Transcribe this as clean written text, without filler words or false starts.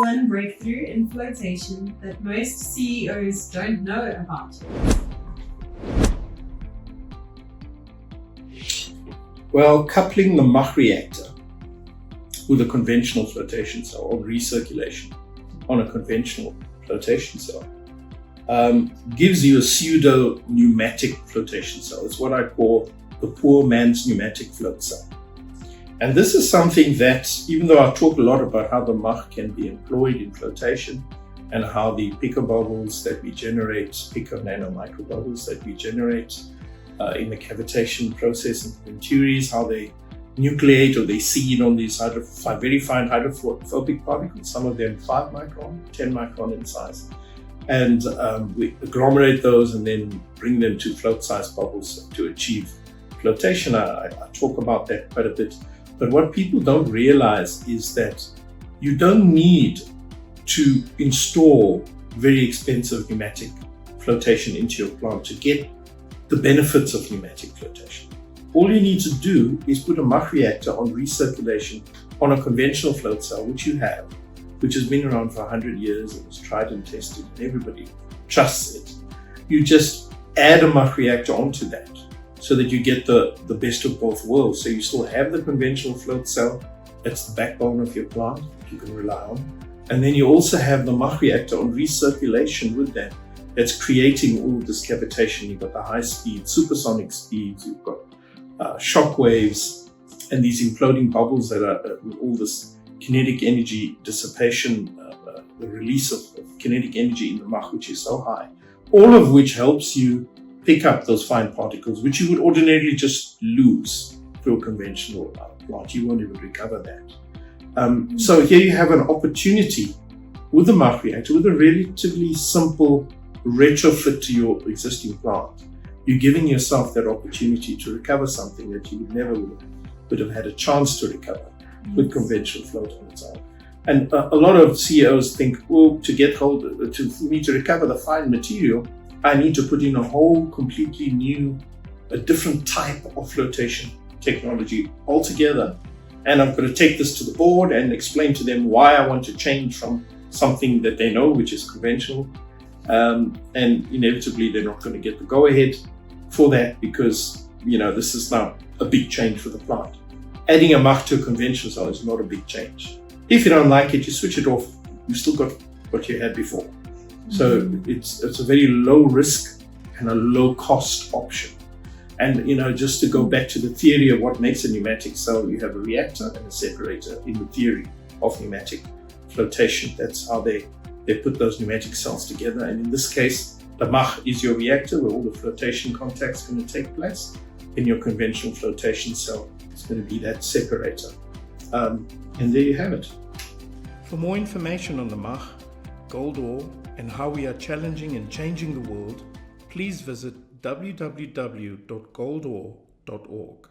one breakthrough in flotation that most CEOs don't know about. Well, coupling the MACH reactor with a conventional flotation cell or recirculation on a conventional flotation cell gives you a pseudo pneumatic flotation cell. It's what I call the poor man's pneumatic float cell. And this is something that, even though I talk a lot about how the MACH can be employed in flotation and how the pico-bubbles that we generate, pico-nano micro-bubbles that we generate in the cavitation process in ventures, how they nucleate or they seed on these very fine hydrophobic particles, some of them 5 micron, 10 micron in size. And we agglomerate those and then bring them to float-sized bubbles to achieve flotation. I talk about that quite a bit. But what people don't realize is that you don't need to install very expensive pneumatic flotation into your plant to get the benefits of pneumatic flotation. All you need to do is put a MACH reactor on recirculation on a conventional float cell, which you have, which has been around for 100 years and is tried and tested, and everybody trusts it. You just add a MACH reactor onto that so that you get the best of both worlds. So you still have the conventional float cell, that's the backbone of your plant you can rely on. And then you also have the MACH reactor on recirculation with that, that's creating all this cavitation. You've got the high speed, supersonic speeds, you've got shockwaves, and these imploding bubbles that are with all this kinetic energy dissipation, the release of kinetic energy in the MACH, which is so high, all of which helps you pick up those fine particles, which you would ordinarily just lose through a conventional plant. You won't even recover that. So here you have an opportunity with the MACH reactor, with a relatively simple retrofit to your existing plant. You're giving yourself that opportunity to recover something that you would have had a chance to recover with conventional float on its own. And a lot of CEOs think, well, for me to recover the fine material, I need to put in a whole completely new, a different type of flotation technology altogether. And I'm going to take this to the board and explain to them why I want to change from something that they know, which is conventional. And inevitably, they're not going to get the go-ahead for that because, this is now a big change for the plant. Adding a MACH to a conventional cell is not a big change. If you don't like it, you switch it off. You've still got what you had before. So it's a very low risk and a low cost option. And just to go back to the theory of what makes a pneumatic cell, you have a reactor and a separator in the theory of pneumatic flotation. That's how they put those pneumatic cells together. And in this case, the MACH is your reactor where all the flotation contacts are going to take place. In your conventional flotation cell, it's going to be that separator. And there you have it. For more information on the MACH, gold ore, and how we are challenging and changing the world, please visit www.goldore.org.